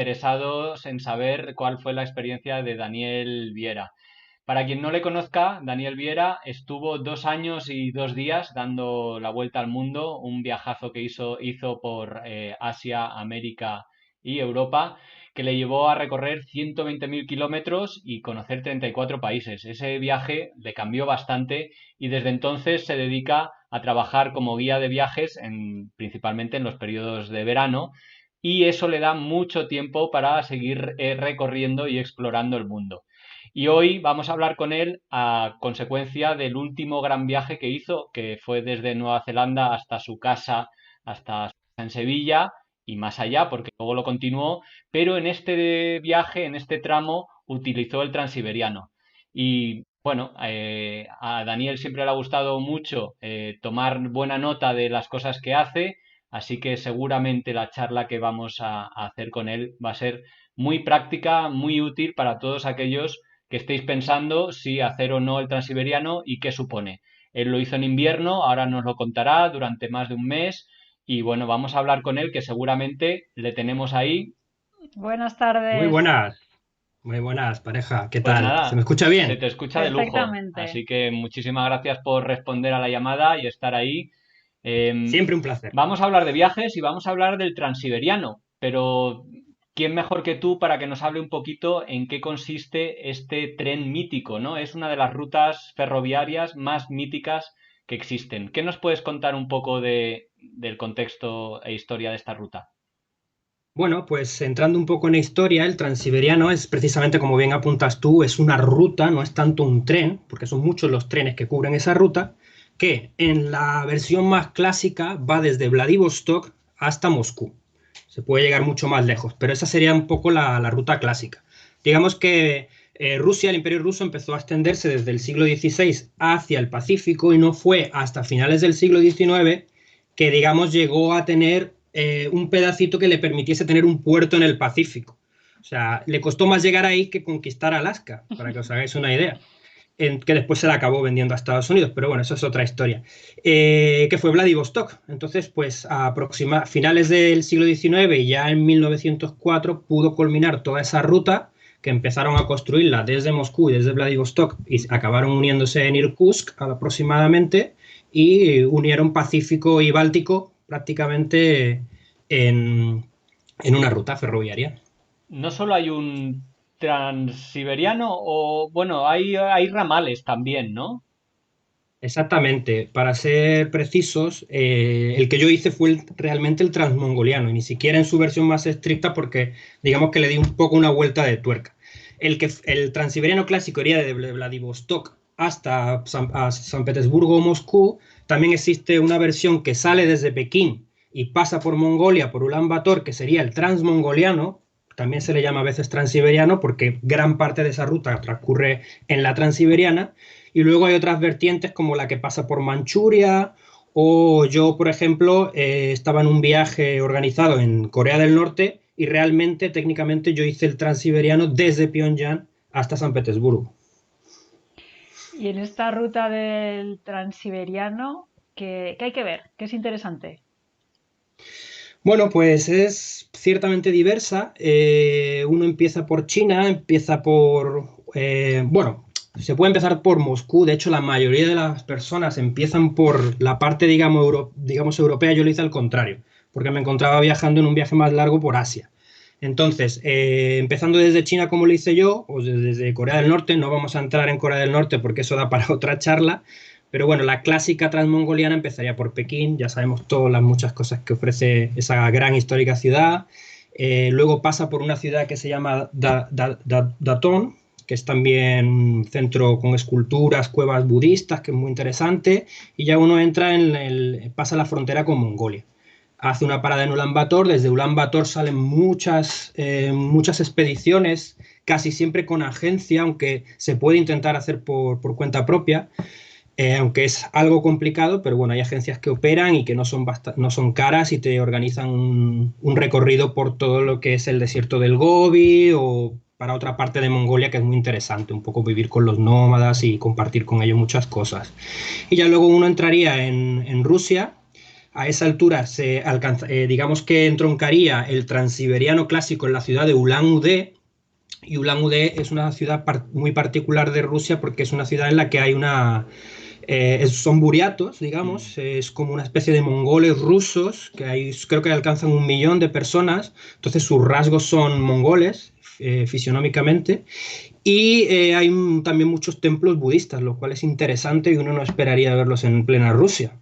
interesados en saber cuál fue la experiencia de Daniel Viera. Para quien no le conozca, Daniel Viera estuvo 2 años y 2 días dando la vuelta al mundo, un viajazo que hizo por Asia, América y Europa, que le llevó a recorrer 120.000 kilómetros y conocer 34 países. Ese viaje le cambió bastante y desde entonces se dedica a trabajar como guía de viajes, principalmente en los periodos de verano, y eso le da mucho tiempo para seguir recorriendo y explorando el mundo. Y hoy vamos a hablar con él a consecuencia del último gran viaje que hizo, que fue desde Nueva Zelanda hasta su casa, hasta su casa en Sevilla y más allá, porque luego lo continuó, pero en este viaje, en este tramo, utilizó el Transiberiano. Y bueno, a Daniel siempre le ha gustado mucho tomar buena nota de las cosas que hace, así que seguramente la charla que vamos a hacer con él va a ser muy práctica, muy útil para todos aquellos que estéis pensando si hacer o no el Transiberiano y qué supone. Él lo hizo en invierno, ahora nos lo contará durante más de un mes y bueno, vamos a hablar con él que seguramente le tenemos ahí. Buenas Muy tardes. buenas, muy buenas, pareja. ¿Qué Pues tal? ¿Se me nada, escucha se bien? te escucha de lujo, Perfectamente. así que muchísimas gracias por responder a la llamada y estar ahí. Eh, Siempre un placer. Vamos a hablar de viajes y vamos a hablar del Transiberiano, pero ¿quién mejor que tú para que nos hable un poquito en qué consiste este tren mítico, ¿no? Es una de las rutas ferroviarias más míticas que existen. ¿Qué nos puedes contar un poco del contexto e historia de esta ruta? Bueno, pues entrando un poco en la historia, el Transiberiano es precisamente como bien apuntas tú, es una ruta, no es tanto un tren, porque son muchos los trenes que cubren esa ruta, que en la versión más clásica va desde Vladivostok hasta Moscú. Se puede llegar mucho más lejos, pero esa sería un poco la ruta clásica. Digamos que Rusia, el Imperio Ruso, empezó a extenderse desde el siglo XVI hacia el Pacífico y no fue hasta finales del siglo XIX que, digamos, llegó a tener un pedacito que le permitiese tener un puerto en el Pacífico. O sea, le costó más llegar ahí que conquistar Alaska, para que os hagáis una idea. Que después se la acabó vendiendo a Estados Unidos, pero bueno, eso es otra historia. Que fue Vladivostok. Entonces, pues a finales del siglo XIX y ya en 1904 pudo culminar toda esa ruta que empezaron a construirla desde Moscú y desde Vladivostok y acabaron uniéndose en Irkutsk aproximadamente y unieron Pacífico y Báltico prácticamente en, en una ruta ferroviaria. No solo hay un transiberiano, o bueno, hay ramales también, ¿no? Exactamente, para ser precisos, el que yo hice fue realmente el transmongoliano, y ni siquiera en su versión más estricta porque digamos que le di un poco una vuelta de tuerca. El transiberiano clásico iría de Vladivostok hasta San Petersburgo o Moscú. También existe una versión que sale desde Pekín y pasa por Mongolia, por Ulan Bator, que sería el transmongoliano. También se le llama a veces transiberiano porque gran parte de esa ruta transcurre en la transiberiana. Y luego hay otras vertientes como la que pasa por Manchuria, o yo, por ejemplo, estaba en un viaje organizado en Corea del Norte y realmente, técnicamente, yo hice el transiberiano desde Pyongyang hasta San Petersburgo. Y en esta ruta del Transiberiano, ¿qué hay que ver? ¿Qué es interesante? Bueno, pues es ciertamente diversa. Uno empieza por China, empieza bueno, se puede empezar por Moscú. De hecho, la mayoría de las personas empiezan por la parte, digamos, digamos europea. Yo lo hice al contrario, porque me encontraba viajando en un viaje más largo por Asia. Entonces, empezando desde China como lo hice yo, o desde Corea del Norte, no vamos a entrar en Corea del Norte porque eso da para otra charla, pero bueno, la clásica transmongoliana empezaría por Pekín, ya sabemos todas las muchas cosas que ofrece esa gran histórica ciudad. Luego pasa por una ciudad que se llama Datón, que es también un centro con esculturas, cuevas budistas, que es muy interesante, y ya uno entra pasa la frontera con Mongolia. Hace una parada en Ulan Bator, desde Ulan Bator salen muchas expediciones, casi siempre con agencia, aunque se puede intentar hacer por cuenta propia. Aunque es algo complicado, pero bueno, hay agencias que operan y que no son caras y te organizan un recorrido por todo lo que es el desierto del Gobi o para otra parte de Mongolia que es muy interesante, un poco vivir con los nómadas y compartir con ellos muchas cosas. Y ya luego uno entraría en Rusia, A esa altura digamos que entroncaría el Transiberiano clásico en la ciudad de Ulan-Ude, y Ulan-Ude es una ciudad muy particular de Rusia porque es una ciudad en la que hay son buriatos, digamos, es como una especie de mongoles rusos, creo que alcanzan 1 millón de personas, entonces sus rasgos son mongoles, fisionómicamente, y hay también muchos templos budistas, lo cual es interesante y uno no esperaría verlos en plena Rusia.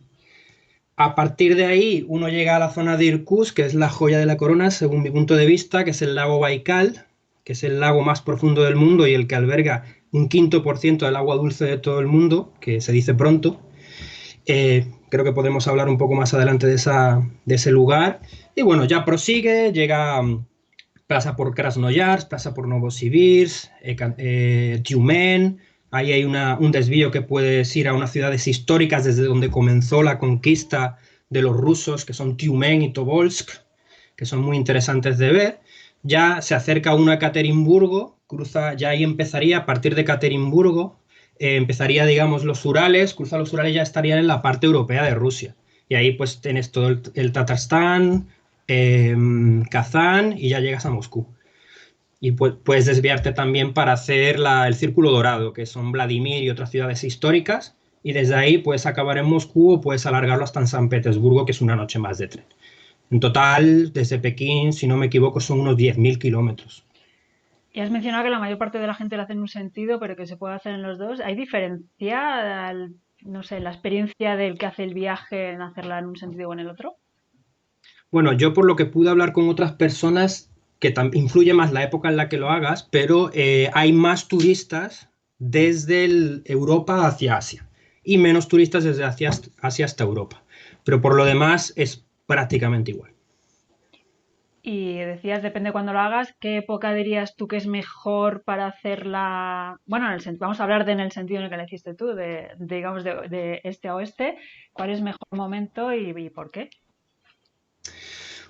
A partir de ahí, uno llega a la zona de Irkutsk, que es la joya de la corona, según mi punto de vista, que es el lago Baikal, que es el lago más profundo del mundo y el que alberga 1/5% del agua dulce de todo el mundo, que se dice pronto. Creo que podemos hablar un poco más adelante de ese lugar. Y bueno, ya prosigue, pasa por Krasnoyarsk, pasa por Novosibirsk, Tyumen. Ahí hay un desvío que puedes ir a unas ciudades históricas desde donde comenzó la conquista de los rusos, que son Tyumen y Tobolsk, que son muy interesantes de ver. Ya se acerca uno a Ekaterimburgo, ya ahí empezaría, a partir de Ekaterimburgo, empezaría, digamos, los Urales, cruza los Urales, ya estarían en la parte europea de Rusia. Y ahí pues tienes todo el Tatarstán, Kazán, y ya llegas a Moscú. Y puedes desviarte también para hacer el Círculo Dorado, que son Vladimir y otras ciudades históricas, y desde ahí puedes acabar en Moscú o puedes alargarlo hasta en San Petersburgo, que es una noche más de tren. En total, desde Pekín, si no me equivoco, son unos 10.000 kilómetros. Y has mencionado que la mayor parte de la gente lo hace en un sentido, pero que se puede hacer en los dos. ¿Hay diferencia, no sé, la experiencia del que hace el viaje en hacerla en un sentido o en el otro? Bueno, yo por lo que pude hablar con otras personas, que influye más la época en la que lo hagas, pero hay más turistas desde Europa hacia Asia y menos turistas desde Asia hasta Europa. Pero por lo demás es prácticamente igual. Y decías, depende cuándo lo hagas, ¿qué época dirías tú que es mejor para hacerla? Bueno, vamos a hablar en el sentido en el que la hiciste tú, digamos, de este a oeste. ¿Cuál es mejor momento y por qué?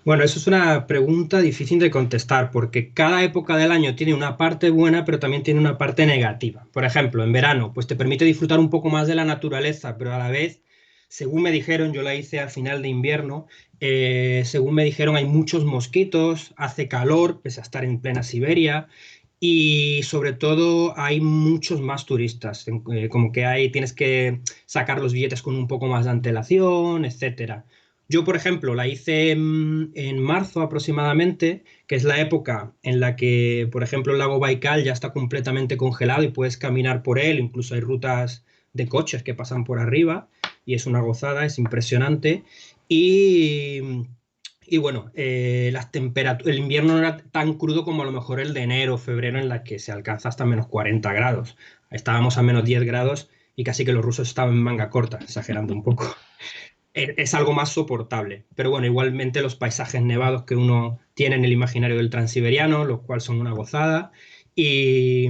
Bueno, eso es una pregunta difícil de contestar porque cada época del año tiene una parte buena, pero también tiene una parte negativa. Por ejemplo, en verano, pues te permite disfrutar un poco más de la naturaleza, pero a la vez, según me dijeron, yo la hice al final de invierno, según me dijeron, hay muchos mosquitos, hace calor, pese a estar en plena Siberia, y sobre todo hay muchos más turistas, como que tienes que sacar los billetes con un poco más de antelación, etcétera. Yo, por ejemplo, la hice en marzo aproximadamente, que es la época en la que, por ejemplo, el lago Baikal ya está completamente congelado y puedes caminar por él, incluso hay rutas de coches que pasan por arriba y es una gozada, es impresionante. Y bueno, el invierno no era tan crudo como a lo mejor el de enero o febrero, en la que se alcanza hasta menos 40 grados. Estábamos a menos 10 grados y casi que los rusos estaban en manga corta, exagerando un poco. Es algo más soportable. Pero bueno, igualmente los paisajes nevados que uno tiene en el imaginario del transiberiano, los cuales son una gozada. Y,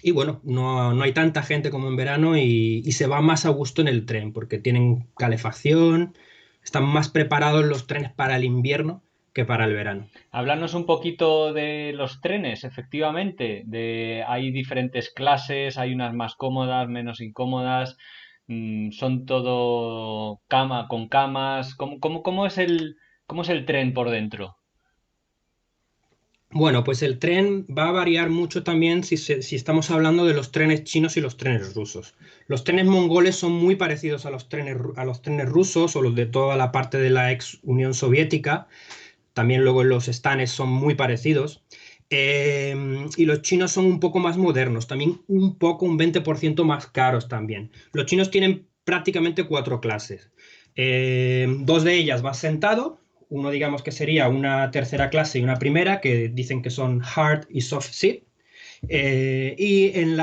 y bueno, no hay tanta gente como en verano y se va más a gusto en el tren porque tienen calefacción, están más preparados los trenes para el invierno que para el verano. Háblanos un poquito de los trenes, efectivamente. Hay diferentes clases, hay unas más cómodas, menos incómodas. Son todo cama con camas. ¿Cómo es el tren por dentro? Bueno, pues el tren va a variar mucho también si estamos hablando de los trenes chinos y los trenes rusos. Los trenes mongoles son muy parecidos a los trenes rusos o los de toda la parte de la ex Unión Soviética. También luego los estanes son muy parecidos. Y los chinos son un poco más modernos, también un 20% más caros también. Los chinos tienen prácticamente 4 clases. Dos de ellas vas sentado, uno digamos que sería una tercera clase y una primera, que dicen que son hard y soft seat. Y en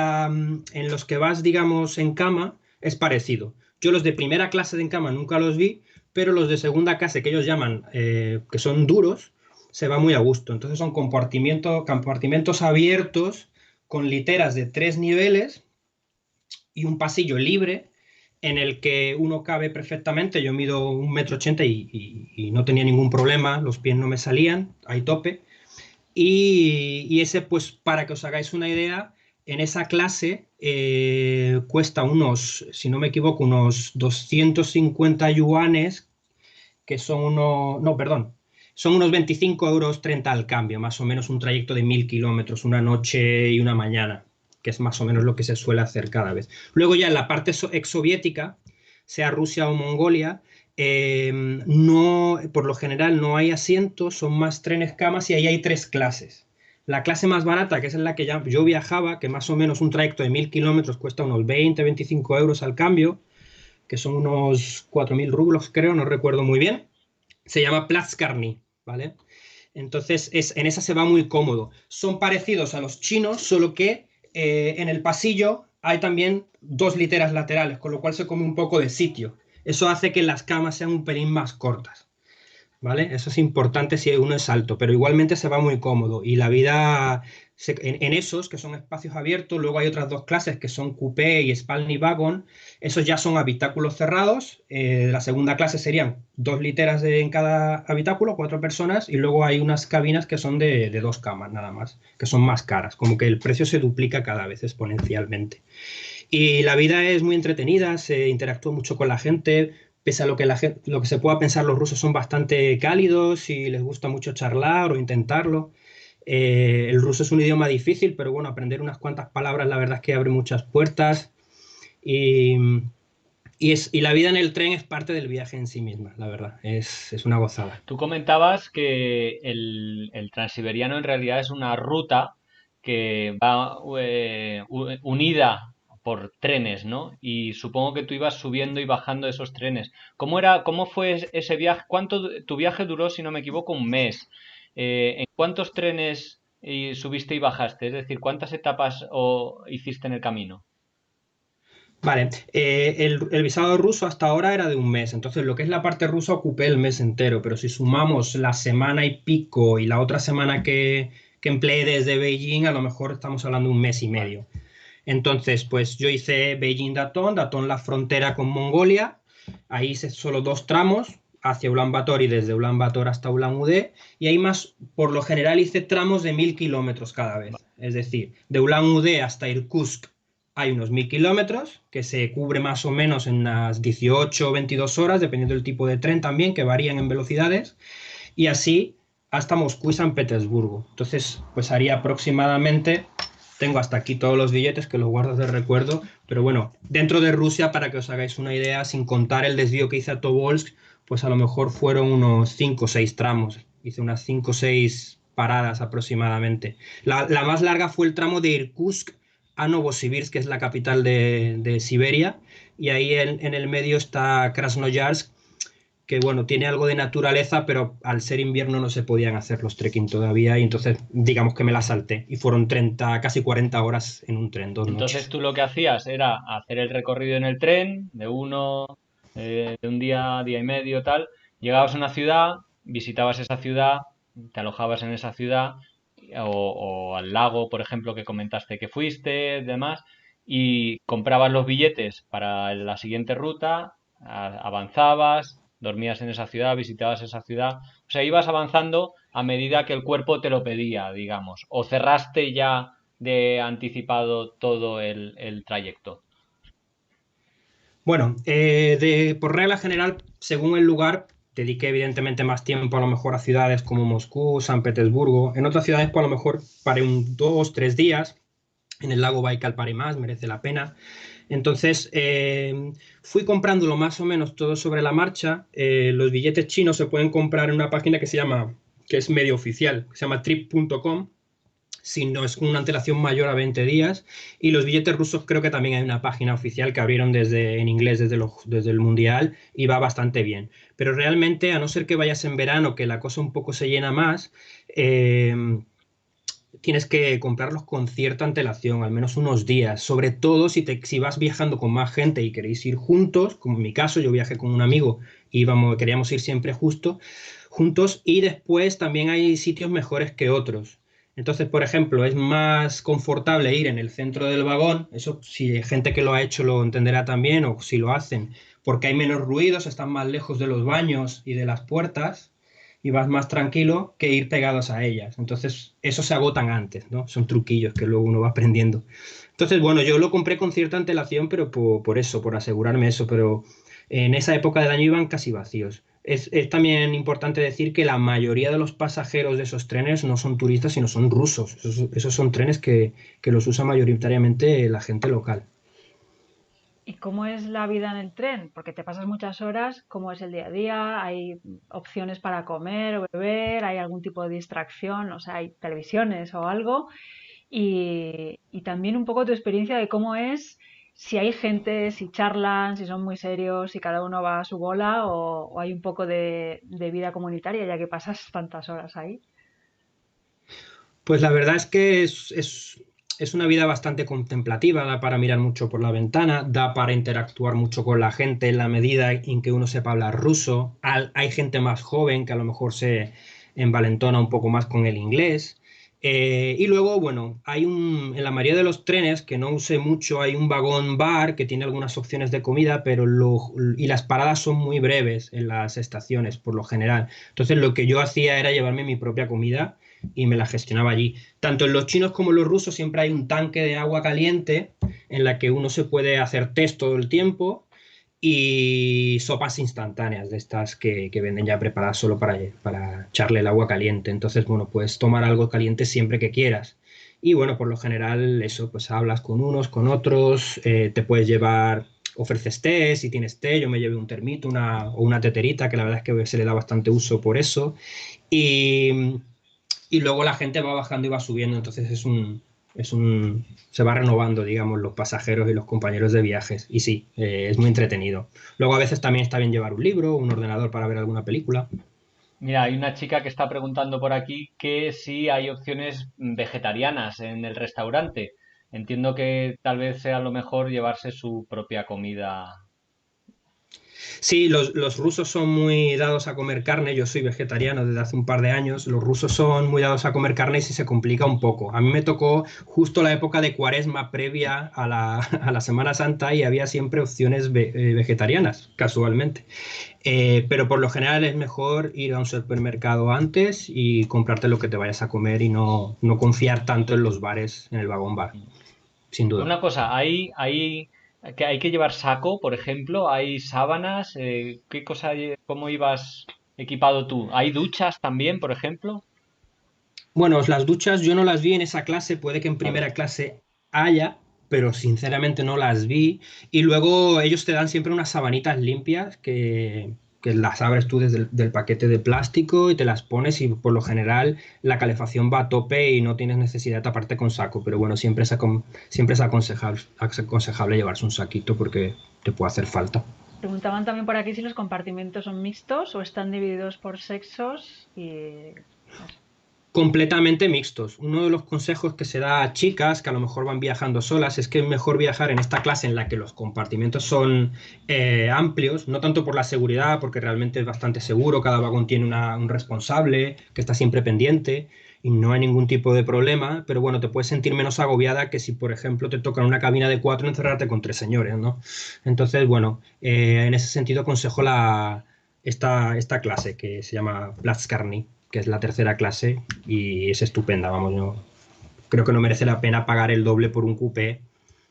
los que vas, digamos, en cama es parecido. Yo los de primera clase en cama nunca los vi, pero los de segunda clase, que ellos llaman, que son duros, se va muy a gusto. Entonces son compartimentos abiertos con literas de 3 niveles y un pasillo libre en el que uno cabe perfectamente. Yo mido 1,80 m y no tenía ningún problema, los pies no me salían, hay tope. Y ese, pues para que os hagáis una idea, en esa clase cuesta si no me equivoco, unos 250 yuanes, que son unos, no, perdón, son unos 25,30 € al cambio, más o menos un trayecto de 1000 kilómetros, una noche y una mañana, que es más o menos lo que se suele hacer cada vez. Luego ya en la parte exsoviética, sea Rusia o Mongolia, no, por lo general no hay asientos, son más trenes camas y ahí hay tres clases. La clase más barata, que es en la que yo viajaba, que más o menos un trayecto de 1000 kilómetros cuesta unos 20-25 € al cambio, que son unos 4000 rublos, creo, no recuerdo muy bien. Se llama Platzkarny, ¿vale? Entonces, en esa se va muy cómodo. Son parecidos a los chinos, solo que en el pasillo hay también 2 literas laterales, con lo cual se come un poco de sitio. Eso hace que las camas sean un pelín más cortas, ¿vale? Eso es importante si uno es alto, pero igualmente se va muy cómodo. Y la vida en esos, que son espacios abiertos, luego hay otras dos clases que son coupé y spalny wagon. Esos ya son habitáculos cerrados. La segunda clase serían 2 literas en cada habitáculo, 4 personas, y luego hay unas cabinas que son de 2 camas nada más, que son más caras, como que el precio se duplica cada vez exponencialmente. Y la vida es muy entretenida, se interactúa mucho con la gente, pese a lo que, lo que se pueda pensar, los rusos son bastante cálidos y les gusta mucho charlar o intentarlo. El ruso es un idioma difícil, pero bueno, aprender unas cuantas palabras la verdad es que abre muchas puertas y, y la vida en el tren es parte del viaje en sí misma, la verdad, es una gozada. Tú comentabas que el transiberiano en realidad es una ruta que va unida por trenes, ¿no? Y supongo que tú ibas subiendo y bajando esos trenes. ¿Cómo fue ese viaje? Tu viaje duró, si no me equivoco, un mes. ¿En cuántos trenes subiste y bajaste? Es decir, ¿cuántas etapas hiciste en el camino? Vale, el visado ruso hasta ahora era de un mes, entonces lo que es la parte rusa ocupé el mes entero, pero si sumamos la semana y pico y la otra semana que empleé desde Beijing, a lo mejor estamos hablando de un mes y Vale. medio. Entonces, pues yo hice Beijing-Datón, Datón la frontera con Mongolia, ahí hice solo 2 tramos, hacia Ulaanbaatar y desde Ulaanbaatar hasta Ulan-Ude, y ahí más, por lo general hice tramos de 1000 kilómetros cada vez, es decir, de Ulan-Ude hasta Irkutsk hay unos 1000 kilómetros, que se cubre más o menos en unas 18 o 22 horas, dependiendo del tipo de tren también, que varían en velocidades, y así hasta Moscú y San Petersburgo. Entonces, pues haría aproximadamente, tengo hasta aquí todos los billetes que los guardo de recuerdo, pero bueno, dentro de Rusia, para que os hagáis una idea, sin contar el desvío que hice a Tobolsk, pues a lo mejor fueron unos 5 o 6 tramos. Hice unas 5 o 6 paradas aproximadamente. La más larga fue el tramo de Irkutsk a Novosibirsk, que es la capital de Siberia, y ahí en el medio está Krasnoyarsk, que bueno, tiene algo de naturaleza, pero al ser invierno no se podían hacer los trekking todavía, y entonces digamos que me la salté, y fueron 30, casi 40 horas en un tren, 2 Entonces noches. tú lo que hacías era hacer el recorrido en el tren de un día, día y medio, tal. Llegabas a una ciudad, visitabas esa ciudad, te alojabas en esa ciudad o al lago, por ejemplo, que comentaste que fuiste, demás, y comprabas los billetes para la siguiente ruta, avanzabas, dormías en esa ciudad, visitabas esa ciudad. O sea, ibas avanzando a medida que el cuerpo te lo pedía, digamos, o cerraste ya de anticipado todo el trayecto. Bueno, por regla general, según el lugar, dediqué evidentemente más tiempo a lo mejor a ciudades como Moscú, San Petersburgo. En otras ciudades, pues a lo mejor paré 2, 3 días. En el lago Baikal paré más, merece la pena. Entonces, fui comprándolo más o menos todo sobre la marcha. Los billetes chinos se pueden comprar en una página que es medio oficial, que se llama trip.com, si no es con una antelación mayor a 20 días. Y los billetes rusos creo que también hay una página oficial que abrieron en inglés desde el Mundial y va bastante bien. Pero realmente, a no ser que vayas en verano, que la cosa un poco se llena más, tienes que comprarlos con cierta antelación, al menos unos días. Sobre todo si vas viajando con más gente y queréis ir juntos, como en mi caso, yo viajé con un amigo y queríamos ir siempre juntos, y después también hay sitios mejores que otros. Entonces, por ejemplo, es más confortable ir en el centro del vagón, eso si hay gente que lo ha hecho lo entenderá también, o si lo hacen, porque hay menos ruidos, están más lejos de los baños y de las puertas, y vas más tranquilo que ir pegados a ellas. Entonces, eso se agotan antes, ¿no? Son truquillos que luego uno va aprendiendo. Entonces, bueno, yo lo compré con cierta antelación, pero por eso, por asegurarme eso, pero en esa época del año iban casi vacíos. Es también importante decir que la mayoría de los pasajeros de esos trenes no son turistas, sino son rusos. Esos son trenes que los usa mayoritariamente la gente local. ¿Y cómo es la vida en el tren? Porque te pasas muchas horas, ¿cómo es el día a día? ¿Hay opciones para comer o beber? ¿Hay algún tipo de distracción? O sea, ¿hay televisiones o algo? Y también un poco tu experiencia de cómo es, si hay gente, si charlan, si son muy serios, si cada uno va a su bola o hay un poco de vida comunitaria ya que pasas tantas horas ahí. Pues la verdad es que es una vida bastante contemplativa, da para mirar mucho por la ventana, da para interactuar mucho con la gente en la medida en que uno sepa hablar ruso. Hay gente más joven que a lo mejor se envalentona un poco más con el inglés. Y luego, bueno, en la mayoría de los trenes, que no use mucho, hay un vagón bar que tiene algunas opciones de comida, y las paradas son muy breves en las estaciones, por lo general. Entonces, lo que yo hacía era llevarme mi propia comida y me la gestionaba allí. Tanto en los chinos como en los rusos siempre hay un tanque de agua caliente en la que uno se puede hacer test todo el tiempo y sopas instantáneas de estas que venden ya preparadas solo para echarle el agua caliente. Entonces, bueno, puedes tomar algo caliente siempre que quieras. Y bueno, por lo general eso, pues hablas con unos, con otros, te puedes llevar, ofreces té, si tienes té, yo me llevé un termito o una teterita, que la verdad es que se le da bastante uso por eso. Y, y luego la gente va bajando y va subiendo, entonces se va renovando, digamos, los pasajeros y los compañeros de viajes. Y sí, es muy entretenido. Luego a veces también está bien llevar un libro, un ordenador para ver alguna película. Mira, hay una chica que está preguntando por aquí que si hay opciones vegetarianas en el restaurante. Entiendo que tal vez sea lo mejor llevarse su propia comida. Sí, los rusos son muy dados a comer carne. Yo soy vegetariano desde hace un par de años. Los rusos son muy dados a comer carne y sí se complica un poco. A mí me tocó justo la época de Cuaresma previa a la Semana Santa y había siempre opciones vegetarianas, casualmente. Pero por lo general es mejor ir a un supermercado antes y comprarte lo que te vayas a comer y no confiar tanto en los bares, en el vagón bar, sin duda. Una cosa, hay que llevar saco, por ejemplo, hay sábanas, ¿qué cosa, cómo ibas equipado tú? ¿Hay duchas también, por ejemplo? Bueno, las duchas yo no las vi en esa clase, puede que en Claro. primera clase haya, pero sinceramente no las vi. Y luego ellos te dan siempre unas sabanitas limpias que las abres tú desde del paquete de plástico y te las pones y por lo general la calefacción va a tope y no tienes necesidad de taparte con saco. Pero bueno, siempre es aconsejable llevarse un saquito porque te puede hacer falta. Preguntaban también por aquí si los compartimentos son mixtos o están divididos por sexos y eso. Completamente mixtos. Uno de los consejos que se da a chicas que a lo mejor van viajando solas es que es mejor viajar en esta clase en la que los compartimentos son amplios, no tanto por la seguridad, porque realmente es bastante seguro, cada vagón tiene un responsable que está siempre pendiente y no hay ningún tipo de problema, pero bueno, te puedes sentir menos agobiada que si, por ejemplo, te toca en una cabina de cuatro encerrarte con tres señores, ¿no? Entonces, bueno, en ese sentido aconsejo esta clase que se llama Platzkarni, que es la tercera clase y es estupenda, vamos, yo creo que no merece la pena pagar el doble por un coupé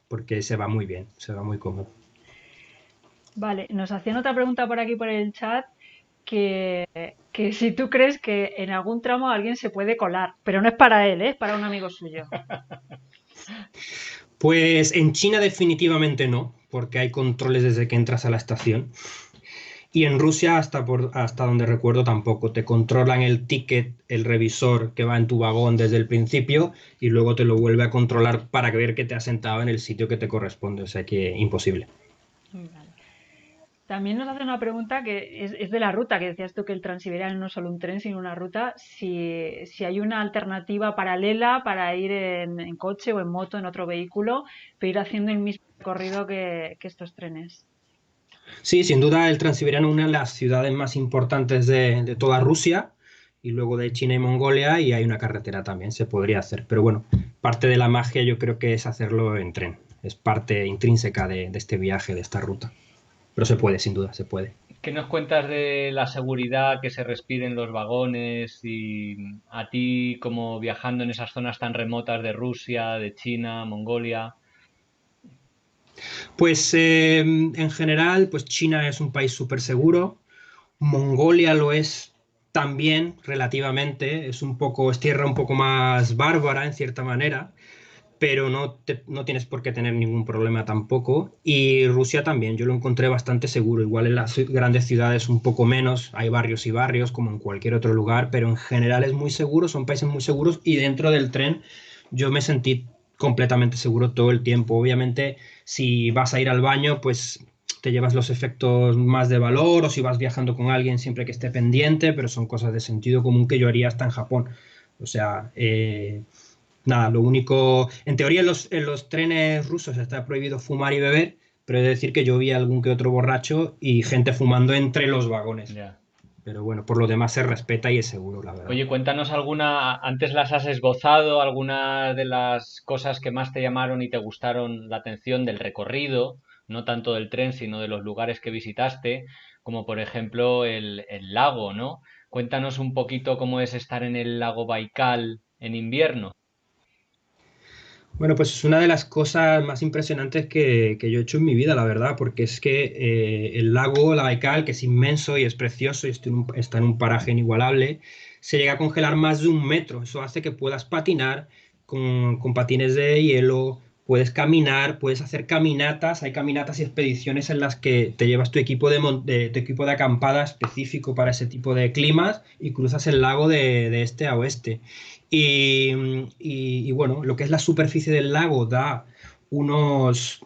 porque se va muy bien, se va muy cómodo. Vale, nos hacían otra pregunta por aquí por el chat que si tú crees que en algún tramo alguien se puede colar, pero no es para él, ¿eh? Es para un amigo suyo. Pues en China definitivamente no, porque hay controles desde que entras a la estación. Y en Rusia, hasta donde recuerdo, tampoco. Te controlan el ticket, el revisor que va en tu vagón desde el principio y luego te lo vuelve a controlar para ver que te has sentado en el sitio que te corresponde. O sea que imposible. Vale. También nos hace una pregunta que es de la ruta, que decías tú que el Transiberiano no es solo un tren, sino una ruta, si hay una alternativa paralela para ir en coche o en moto, en otro vehículo, pero ir haciendo el mismo recorrido que estos trenes. Sí, sin duda el Transiberiano es una de las ciudades más importantes de toda Rusia y luego de China y Mongolia y hay una carretera también, se podría hacer. Pero bueno, parte de la magia yo creo que es hacerlo en tren. Es parte intrínseca de este viaje, de esta ruta. Pero se puede, sin duda, se puede. ¿Qué nos cuentas de la seguridad que se respira en los vagones y a ti como viajando en esas zonas tan remotas de Rusia, de China, Mongolia? Pues en general, pues China es un país súper seguro. Mongolia lo es también relativamente, es tierra un poco más bárbara en cierta manera, pero no tienes por qué tener ningún problema tampoco. Y Rusia también, yo lo encontré bastante seguro. Igual en las grandes ciudades un poco menos, hay barrios y barrios como en cualquier otro lugar, pero en general es muy seguro, son países muy seguros y dentro del tren yo me sentí completamente seguro todo el tiempo. Obviamente, si vas a ir al baño, pues te llevas los efectos más de valor o si vas viajando con alguien siempre que esté pendiente, pero son cosas de sentido común que yo haría hasta en Japón. O sea, nada, lo único, en teoría en los trenes rusos está prohibido fumar y beber, pero he de decir que yo vi algún que otro borracho y gente fumando entre los vagones. Ya. Pero bueno, por lo demás se respeta y es seguro, la verdad. Oye, cuéntanos alguna, antes las has esbozado, algunas de las cosas que más te llamaron y te gustaron la atención del recorrido, no tanto del tren, sino de los lugares que visitaste, como por ejemplo el lago, ¿no? Cuéntanos un poquito cómo es estar en el lago Baikal en invierno. Bueno, pues es una de las cosas más impresionantes que yo he hecho en mi vida, la verdad, porque es que el lago, la Baikal, que es inmenso y es precioso y está en un paraje inigualable, se llega a congelar más de 1 metro. Eso hace que puedas patinar con patines de hielo, puedes caminar, puedes hacer caminatas. Hay caminatas y expediciones en las que te llevas tu equipo de acampada específico para ese tipo de climas y cruzas el lago de este a oeste. Y, y bueno, lo que es la superficie del lago da unos,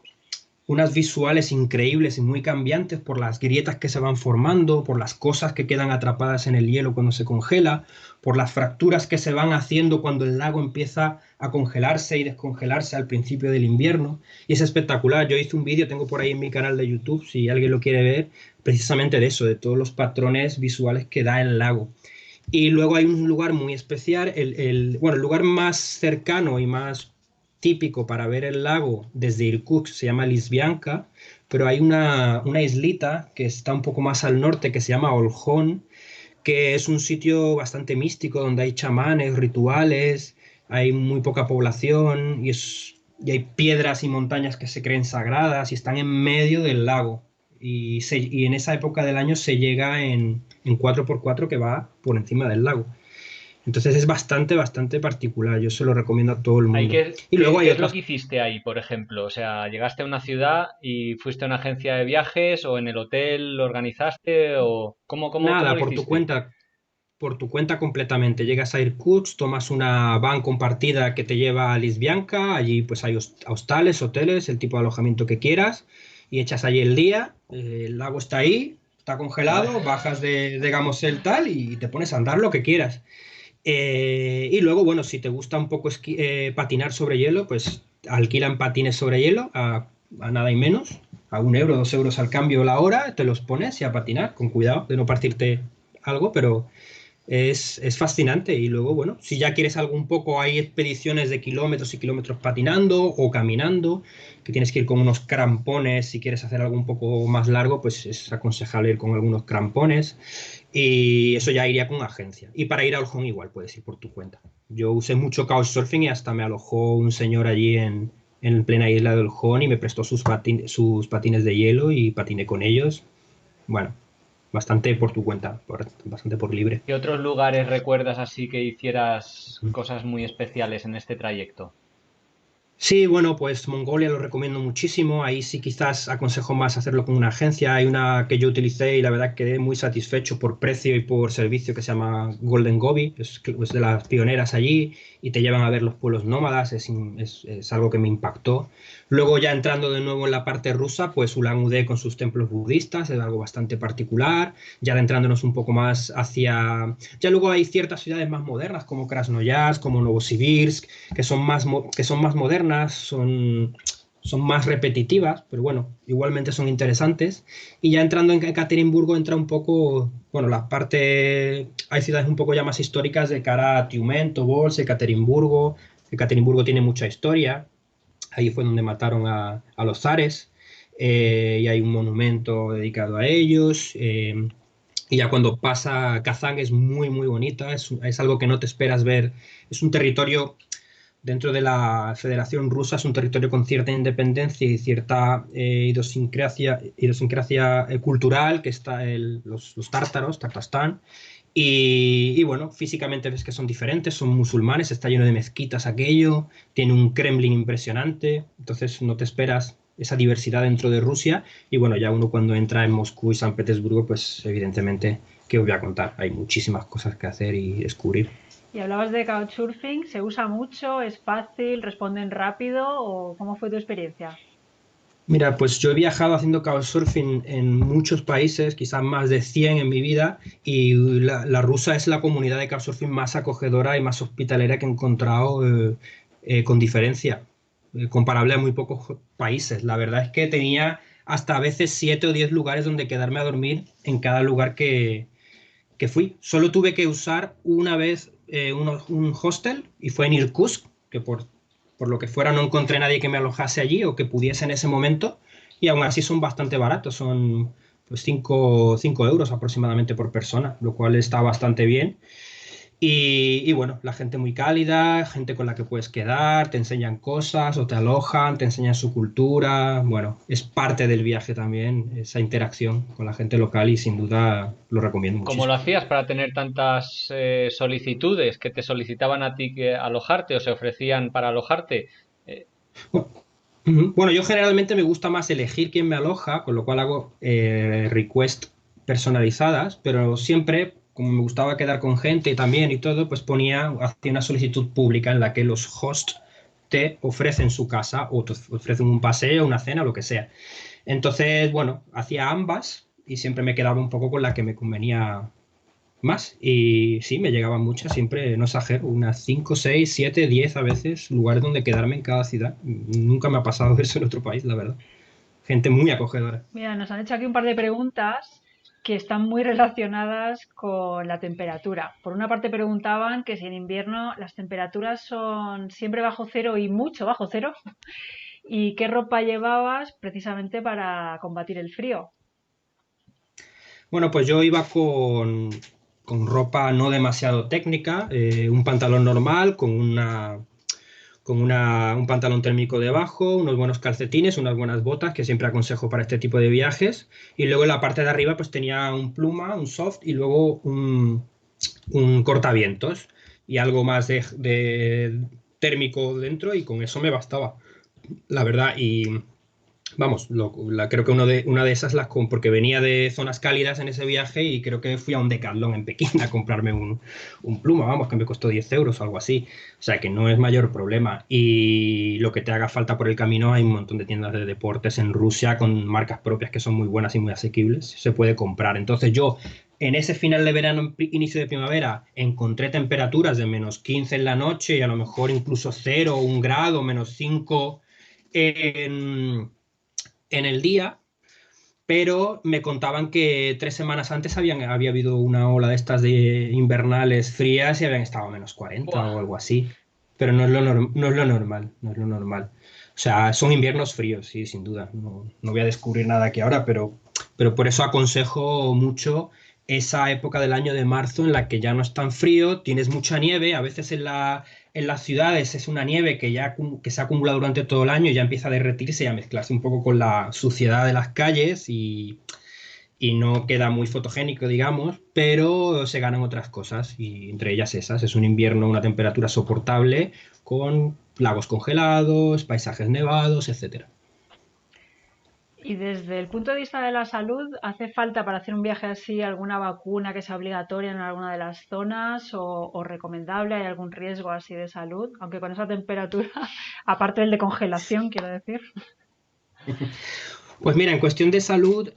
unas visuales increíbles y muy cambiantes por las grietas que se van formando, por las cosas que quedan atrapadas en el hielo cuando se congela, por las fracturas que se van haciendo cuando el lago empieza a congelarse y descongelarse al principio del invierno. Y es espectacular. Yo hice un vídeo, tengo por ahí en mi canal de YouTube, si alguien lo quiere ver, precisamente de eso, de todos los patrones visuales que da el lago. Y luego hay un lugar muy especial, bueno, el lugar más cercano y más típico para ver el lago desde Irkutsk se llama Lisbianka, pero hay una islita que está un poco más al norte que se llama Olhón, que es un sitio bastante místico donde hay chamanes, rituales, hay muy poca población y hay piedras y montañas que se creen sagradas y están en medio del lago. Y en esa época del año se llega en 4x4 que va por encima del lago. Entonces es bastante particular. Yo se lo recomiendo a todo el Ahí, mundo. Y luego qué hay es lo otras. que hiciste ahí, por ejemplo? O sea, ¿llegaste a una ciudad y fuiste a una agencia de viajes o en el hotel lo organizaste o cómo Nada, lo hiciste? por tu cuenta completamente. Llegas a Irkutsk, tomas una van compartida que te lleva a Lisbianka. Allí pues hay hostales, hoteles, el tipo de alojamiento que quieras. Y echas allí el día. El lago está ahí, está congelado. Bajas digamos, el tal y te pones a andar lo que quieras. Y luego, bueno, si te gusta un poco patinar sobre hielo, pues alquilan patines sobre hielo a nada y menos, a 1 euro, 2 euros al cambio la hora, te los pones y a patinar, con cuidado de no partirte algo, pero es fascinante. Y luego, bueno, si ya quieres algo un poco, hay expediciones de kilómetros y kilómetros patinando o caminando, que tienes que ir con unos crampones. Si quieres hacer algo un poco más largo, pues es aconsejable ir con algunos crampones. Y eso ya iría con agencia. Y para ir a Olhón igual, puedes ir por tu cuenta. Yo usé mucho Couchsurfing y hasta me alojó un señor allí en plena isla de Olhón y me prestó sus patines de hielo y patiné con ellos. Bueno, bastante por tu cuenta, bastante por libre. ¿Qué otros lugares recuerdas así que hicieras cosas muy especiales en este trayecto? Sí, bueno, pues Mongolia lo recomiendo muchísimo. Ahí sí quizás aconsejo más hacerlo con una agencia. Hay una que yo utilicé y la verdad quedé muy satisfecho por precio y por servicio que se llama Golden Gobi. Es de las pioneras allí y te llevan a ver los pueblos nómadas. Es algo que me impactó. Luego ya entrando de nuevo en la parte rusa, pues Ulan-Ude con sus templos budistas es algo bastante particular. Ya adentrándonos un poco más hacia... Ya luego hay ciertas ciudades más modernas como Krasnoyarsk, como Novosibirsk que son más modernas, son más repetitivas, pero bueno, igualmente son interesantes. Y ya entrando en Ekaterimburgo entra un poco, bueno, la parte, hay ciudades un poco ya más históricas de cara a Tiumen, Tobolsk, Ekaterimburgo. Ekaterimburgo tiene mucha historia, ahí fue donde mataron a los zares, y hay un monumento dedicado a ellos. Y ya cuando pasa Kazán es muy bonita, es algo que no te esperas ver, es un territorio dentro de la Federación Rusa es un territorio con cierta independencia y cierta idiosincrasia cultural, que está los tártaros, Tartastán. Y bueno, físicamente ves que son diferentes, son musulmanes, está lleno de mezquitas aquello, tiene un Kremlin impresionante, entonces no te esperas esa diversidad dentro de Rusia. Y bueno, ya uno cuando entra en Moscú y San Petersburgo, pues evidentemente, ¿qué os voy a contar? Hay muchísimas cosas que hacer y descubrir. Y hablabas de Couchsurfing, ¿se usa mucho? ¿Es fácil? ¿Responden rápido? ¿O cómo fue tu experiencia? Mira, pues yo he viajado haciendo couchsurfing en muchos países, quizás más de 100 en mi vida, y la rusa es la comunidad de couchsurfing más acogedora y más hospitalera que he encontrado con diferencia, comparable a muy pocos países. La verdad es que tenía hasta a veces 7 o 10 lugares donde quedarme a dormir en cada lugar que fui. Solo tuve que usar una vez un hostel y fue en Irkutsk, que por lo que fuera no encontré nadie que me alojase allí o que pudiese en ese momento, y aún así son bastante baratos, son pues 5 euros aproximadamente por persona, lo cual está bastante bien. Y bueno, la gente muy cálida, gente con la que puedes quedar, te enseñan cosas o te alojan, te enseñan su cultura. Bueno, es parte del viaje también, esa interacción con la gente local y sin duda lo recomiendo ¿Cómo lo muchísimo. hacías para tener tantas solicitudes que te solicitaban a ti que alojarte o se ofrecían para alojarte? Eh, Ujú. Bueno, yo generalmente me gusta más elegir quién me aloja, con lo cual hago request personalizadas, pero siempre, como me gustaba quedar con gente también y todo, pues hacía una solicitud pública en la que los hosts te ofrecen su casa o te ofrecen un paseo, una cena, lo que sea. Entonces, bueno, hacía ambas y siempre me quedaba un poco con la que me convenía más. Y sí, me llegaban muchas, siempre, no exagero, unas 5 6 7 10 a veces, lugares donde quedarme en cada ciudad. Nunca me ha pasado eso en otro país, la verdad. Gente muy acogedora. Mira, nos han hecho aquí un par de preguntas que están muy relacionadas con la temperatura. Por una parte preguntaban que si en invierno las temperaturas son siempre bajo cero y mucho bajo cero, y qué ropa llevabas precisamente para combatir el frío. Bueno, pues yo iba con ropa no demasiado técnica, un pantalón normal, un pantalón térmico debajo, unos buenos calcetines, unas buenas botas, que siempre aconsejo para este tipo de viajes. Y luego en la parte de arriba pues tenía un pluma, un soft y luego un cortavientos y algo más de térmico dentro y con eso me bastaba, la verdad. Y vamos, creo que una de esas porque venía de zonas cálidas en ese viaje y creo que fui a un Decathlon en Pekín a comprarme un pluma, vamos, que me costó 10 euros o algo así. O sea que no es mayor problema. Y lo que te haga falta por el camino, hay un montón de tiendas de deportes en Rusia con marcas propias que son muy buenas y muy asequibles. Se puede comprar. Entonces yo, en ese final de verano, inicio de primavera, encontré temperaturas de -15 en la noche y a lo mejor incluso 0, 1 grado, -5 en en el día, pero me contaban que 3 semanas antes había habido una ola de estas de invernales frías y habían estado a -40 ¡Buah! o algo así. Pero no es lo normal, no es lo normal. O sea, son inviernos fríos, sí, sin duda. No voy a descubrir nada aquí ahora, pero por eso aconsejo mucho esa época del año de marzo en la que ya no es tan frío, tienes mucha nieve, a veces en las ciudades es una nieve que se acumula durante todo el año y ya empieza a derretirse y a mezclarse un poco con la suciedad de las calles y no queda muy fotogénico, digamos, pero se ganan otras cosas y entre ellas esas. Es un invierno, una temperatura soportable con lagos congelados, paisajes nevados, etcétera. Y desde el punto de vista de la salud, ¿hace falta para hacer un viaje así alguna vacuna que sea obligatoria en alguna de las zonas o recomendable? ¿Hay algún riesgo así de salud? Aunque con esa temperatura, aparte del de congelación, quiero decir. Pues mira, en cuestión de salud,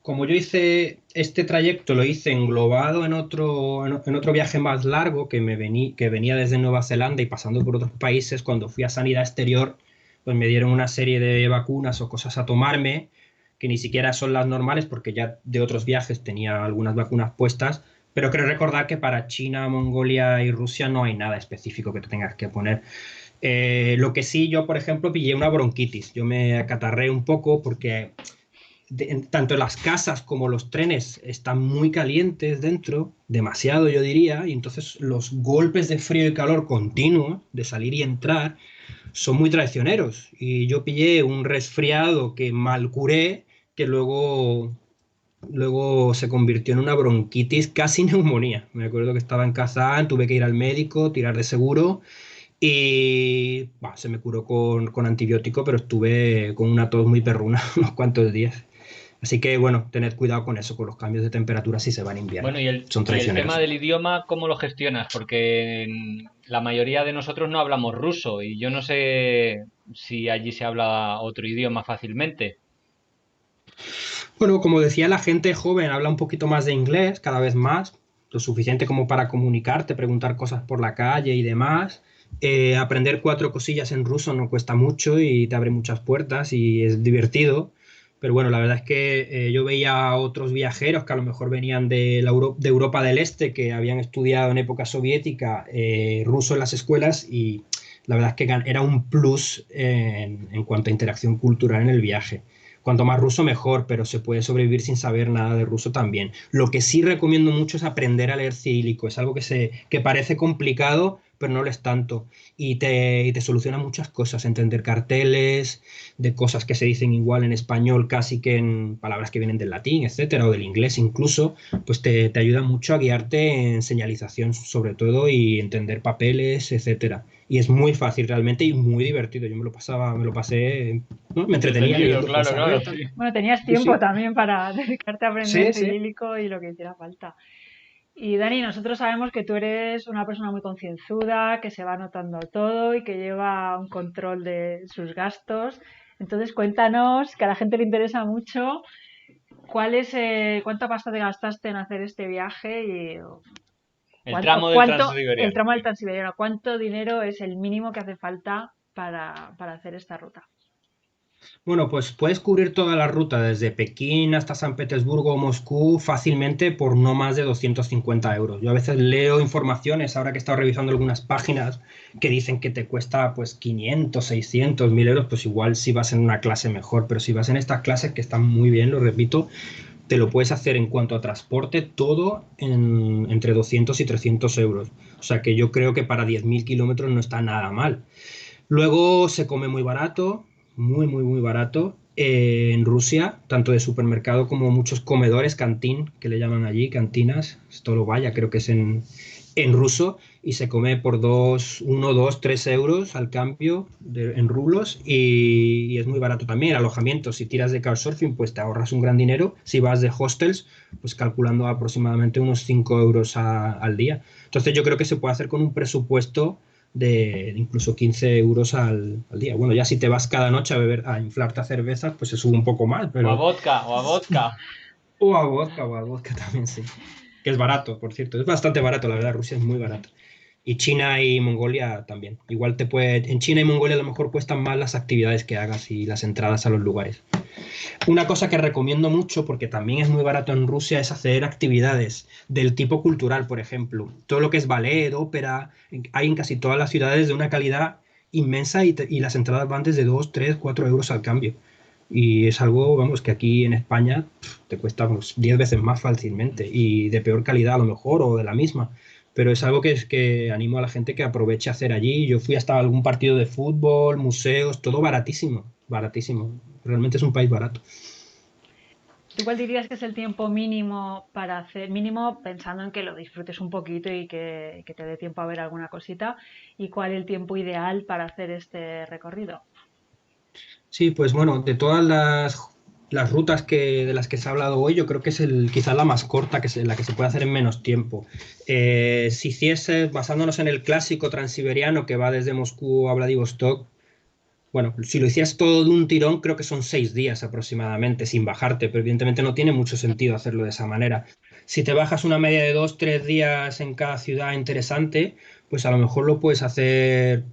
como yo hice este trayecto, lo hice englobado en otro viaje más largo que venía desde Nueva Zelanda y pasando por otros países, cuando fui a Sanidad Exterior, pues me dieron una serie de vacunas o cosas a tomarme, que ni siquiera son las normales, porque ya de otros viajes tenía algunas vacunas puestas, pero creo recordar que para China, Mongolia y Rusia no hay nada específico que te tengas que poner. Lo que sí, yo, por ejemplo, pillé una bronquitis. Yo me acatarré un poco porque tanto las casas como los trenes están muy calientes dentro, demasiado yo diría, y entonces los golpes de frío y calor continuos de salir y entrar son muy traicioneros. Y yo pillé un resfriado que mal curé, que luego se convirtió en una bronquitis, casi neumonía. Me acuerdo que estaba en Kazán, tuve que ir al médico, tirar de seguro y se me curó con antibiótico, pero estuve con una tos muy perruna unos cuantos días. Así que bueno, tened cuidado con eso, con los cambios de temperatura si se va en invierno. Bueno, Son y el traicioneros. tema del idioma, ¿cómo lo gestionas? Porque la mayoría de nosotros no hablamos ruso y yo no sé si allí se habla otro idioma fácilmente. Bueno, como decía, la gente joven habla un poquito más de inglés, cada vez más, lo suficiente como para comunicarte, preguntar cosas por la calle y demás. Aprender 4 cosillas en ruso no cuesta mucho y te abre muchas puertas y es divertido. Pero bueno, la verdad es que yo veía a otros viajeros que a lo mejor venían de Europa del Este, que habían estudiado en época soviética ruso en las escuelas y la verdad es que era un plus en cuanto a interacción cultural en el viaje. Cuanto más ruso mejor, pero se puede sobrevivir sin saber nada de ruso también. Lo que sí recomiendo mucho es aprender a leer cirílico. Es algo que parece complicado, pero no lo es tanto. Y te soluciona muchas cosas. Entender carteles, de cosas que se dicen igual en español, casi que en palabras que vienen del latín, etcétera, o del inglés incluso, pues te ayuda mucho a guiarte en señalización sobre todo y entender papeles, etcétera. Y es muy fácil realmente y muy divertido. Yo me lo pasé, ¿no? Me entretenía Entretenido, leyendo claro, cosas. claro, sí. Bueno, tenías Sí, tiempo sí. también para dedicarte a aprender Sí, sí. cirílico y lo que hiciera falta. Y Dani, nosotros sabemos que tú eres una persona muy concienzuda, que se va anotando todo y que lleva un control de sus gastos. Entonces, cuéntanos, que a la gente le interesa mucho, cuánta pasta te gastaste en hacer este viaje y El tramo del el Transiberiano, tramo del sí. Transiberiano, cuánto dinero es el mínimo que hace falta para hacer esta ruta. Bueno, pues puedes cubrir toda la ruta desde Pekín hasta San Petersburgo o Moscú fácilmente por no más de 250 euros. Yo a veces leo informaciones, ahora que he estado revisando algunas páginas, que dicen que te cuesta pues 500, 600, 1000 euros, pues igual si vas en una clase mejor, pero si vas en estas clases que están muy bien, lo repito, te lo puedes hacer en cuanto a transporte todo entre 200 y 300 euros. O sea que yo creo que para 10.000 kilómetros no está nada mal. Luego se come muy barato, muy, muy, muy barato. En Rusia, tanto de supermercado como muchos comedores, cantín, que le llaman allí, cantinas, esto lo vaya, creo que es en ruso, y se come por 3 euros al cambio en rublos, y es muy barato también. El alojamiento, si tiras de couchsurfing, pues te ahorras un gran dinero. Si vas de hostels, pues calculando aproximadamente unos 5 euros al día. Entonces yo creo que se puede hacer con un presupuesto de incluso 15 euros al día. Bueno, ya si te vas cada noche a beber, a inflarte a cervezas, pues se sube un poco más, O a pero... vodka, o a vodka. O a vodka también, sí. Que es barato, por cierto. Es bastante barato, la verdad. Rusia es muy barato. Y China y Mongolia también. Igual en China y Mongolia a lo mejor cuestan más las actividades que hagas y las entradas a los lugares. Una cosa que recomiendo mucho, porque también es muy barato en Rusia, es hacer actividades del tipo cultural, por ejemplo. Todo lo que es ballet, ópera, hay en casi todas las ciudades de una calidad inmensa y las entradas van desde 2, 3, 4 euros al cambio. Y es algo, vamos, que aquí en España te cuesta pues, 10 veces más fácilmente y de peor calidad a lo mejor o de la misma. Pero es algo que animo a la gente que aproveche a hacer allí. Yo fui hasta algún partido de fútbol, museos, todo baratísimo, baratísimo. Realmente es un país barato. ¿Tú cuál dirías que es el tiempo mínimo para hacer, mínimo pensando en que lo disfrutes un poquito y que te dé tiempo a ver alguna cosita? ¿Y cuál el tiempo ideal para hacer este recorrido? Sí, pues bueno, de todas las rutas de las que se ha hablado hoy, yo creo que es quizás la más corta, la que se puede hacer en menos tiempo. Si hiciese, basándonos en el clásico transiberiano que va desde Moscú a Vladivostok, bueno, si lo hicieras todo de un tirón, creo que son 6 días aproximadamente, sin bajarte, pero evidentemente no tiene mucho sentido hacerlo de esa manera. Si te bajas una media de 2, 3 días en cada ciudad interesante, pues a lo mejor lo puedes hacer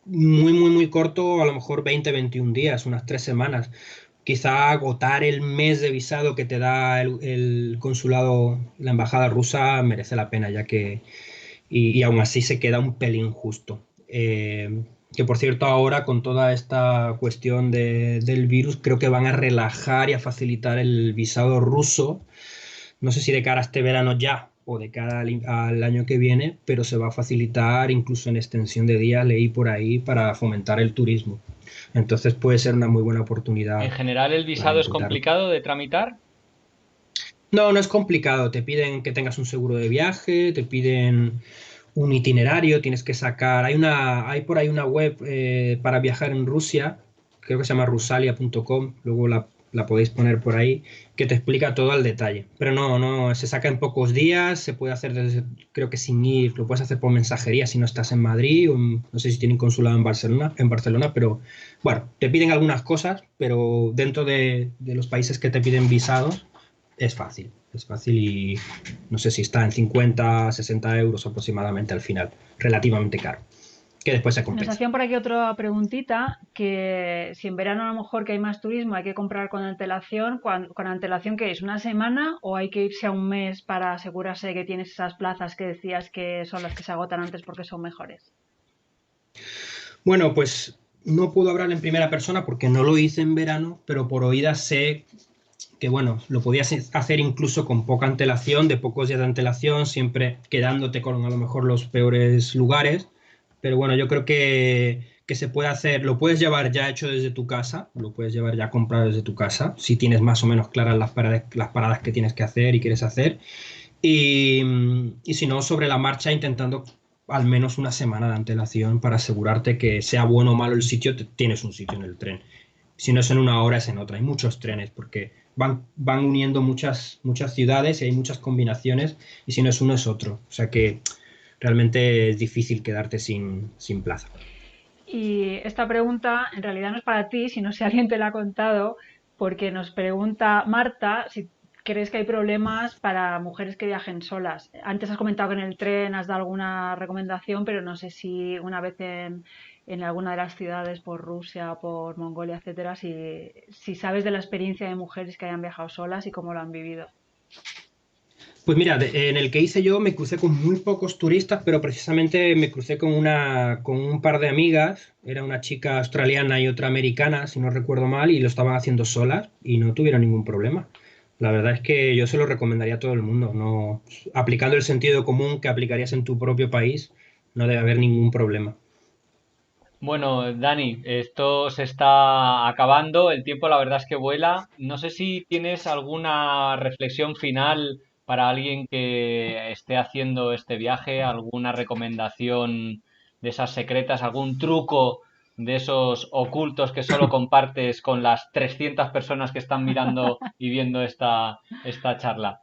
muy, muy, muy corto, a lo mejor 20, 21 días, unas 3 semanas. Quizá agotar el mes de visado que te da el consulado, la embajada rusa, merece la pena, ya que, y aún así se queda un pelín justo. que por cierto ahora con toda esta cuestión del virus creo que van a relajar y a facilitar el visado ruso. No sé si de cara a este verano ya o de cara al año que viene, pero se va a facilitar incluso en extensión de días, leí por ahí, para fomentar el turismo. Entonces puede ser una muy buena En oportunidad general, ¿el para visado es intentar. complicado de tramitar? No, no es complicado. Te piden que tengas un seguro de viaje, te piden un itinerario, tienes que sacar. Hay por ahí una web para viajar en Rusia, creo que se llama rusalia.com, luego la podéis poner por ahí, que te explica todo al detalle. Pero no, no, se saca en pocos días, se puede hacer creo que sin ir, lo puedes hacer por mensajería si no estás en Madrid, no sé si tienen consulado en Barcelona, pero bueno, te piden algunas cosas, pero dentro de los países que te piden visados es fácil y no sé si está en 50, 60 euros aproximadamente al final, relativamente caro, que después se Nos compensa. hacían por aquí otra preguntita, que si en verano a lo mejor que hay más turismo hay que comprar con antelación, con antelación ¿qué es? ¿Una semana o hay que irse a un mes para asegurarse de que tienes esas plazas que decías que son las que se agotan antes porque son mejores? Bueno, pues no puedo hablar en primera persona porque no lo hice en verano, pero por oídas sé que, bueno, lo podías hacer incluso con poca antelación, de pocos días de antelación, siempre quedándote con a lo mejor los peores lugares. Pero bueno, yo creo que se puede hacer, lo puedes llevar ya hecho desde tu casa, lo puedes llevar ya comprado desde tu casa, si tienes más o menos claras las paradas que tienes que hacer y quieres hacer. Y si no, sobre la marcha, intentando al menos una semana de antelación para asegurarte que sea bueno o malo el sitio, tienes un sitio en el tren. Si no es en una hora, es en otra. Hay muchos trenes porque van uniendo muchas ciudades y hay muchas combinaciones y si no es uno, es otro. O sea que realmente es difícil quedarte sin plaza. Y esta pregunta en realidad no es para ti, sino si alguien te la ha contado, porque nos pregunta Marta si crees que hay problemas para mujeres que viajen solas. Antes has comentado que en el tren has dado alguna recomendación, pero no sé si una vez en alguna de las ciudades por Rusia, por Mongolia, etcétera, si sabes de la experiencia de mujeres que hayan viajado solas y cómo lo han vivido. Pues mira, en el que hice yo me crucé con muy pocos turistas, pero precisamente me crucé con un par de amigas. Era una chica australiana y otra americana, si no recuerdo mal, y lo estaban haciendo solas y no tuvieron ningún problema. La verdad es que yo se lo recomendaría a todo el mundo. No, aplicando el sentido común que aplicarías en tu propio país, no debe haber ningún problema. Bueno, Dani, esto se está acabando, el tiempo la verdad es que vuela. No sé si tienes alguna reflexión final para alguien que esté haciendo este viaje, alguna recomendación de esas secretas, algún truco de esos ocultos que solo compartes con las 300 personas que están mirando y viendo esta charla.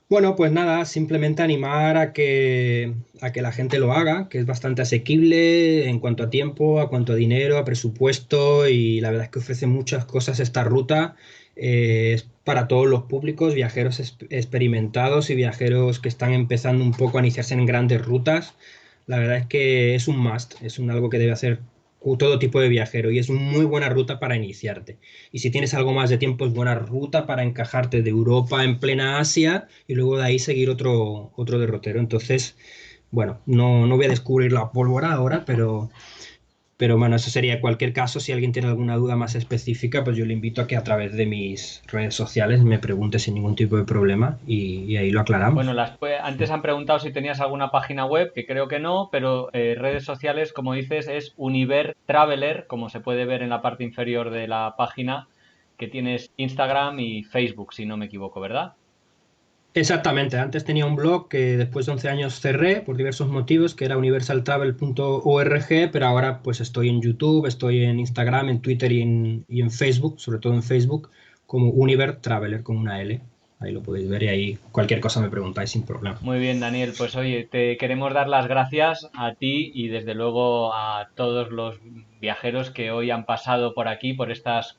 Bueno, pues nada, simplemente animar a que la gente lo haga, que es bastante asequible en cuanto a tiempo, a cuanto a dinero, a presupuesto y la verdad es que ofrece muchas cosas esta ruta. Es para todos los públicos, viajeros experimentados y viajeros que están empezando un poco a iniciarse en grandes rutas. La verdad es que es un must, algo que debe hacer todo tipo de viajero y es una muy buena ruta para iniciarte. Y si tienes algo más de tiempo, es buena ruta para encajarte de Europa en plena Asia y luego de ahí seguir otro derrotero. Entonces, bueno, no voy a descubrir la pólvora ahora, pero bueno, eso sería cualquier caso. Si alguien tiene alguna duda más específica, pues yo le invito a que a través de mis redes sociales me pregunte sin ningún tipo de problema y ahí lo Bueno, aclaramos. antes han preguntado si tenías alguna página web, que creo que no, pero redes sociales, como dices, es Univer Traveler, como se puede ver en la parte inferior de la página, que tienes Instagram y Facebook, si no me equivoco, ¿verdad? Exactamente, antes tenía un blog que después de 11 años cerré por diversos motivos, que era universaltravel.org, pero ahora pues estoy en YouTube, estoy en Instagram, en Twitter y en Facebook, sobre todo en Facebook, como Univer Traveler con una L. Ahí lo podéis ver y ahí cualquier cosa me preguntáis sin problema. Muy bien, Daniel. Pues oye, te queremos dar las gracias a ti y desde luego a todos los viajeros que hoy han pasado por aquí, por estas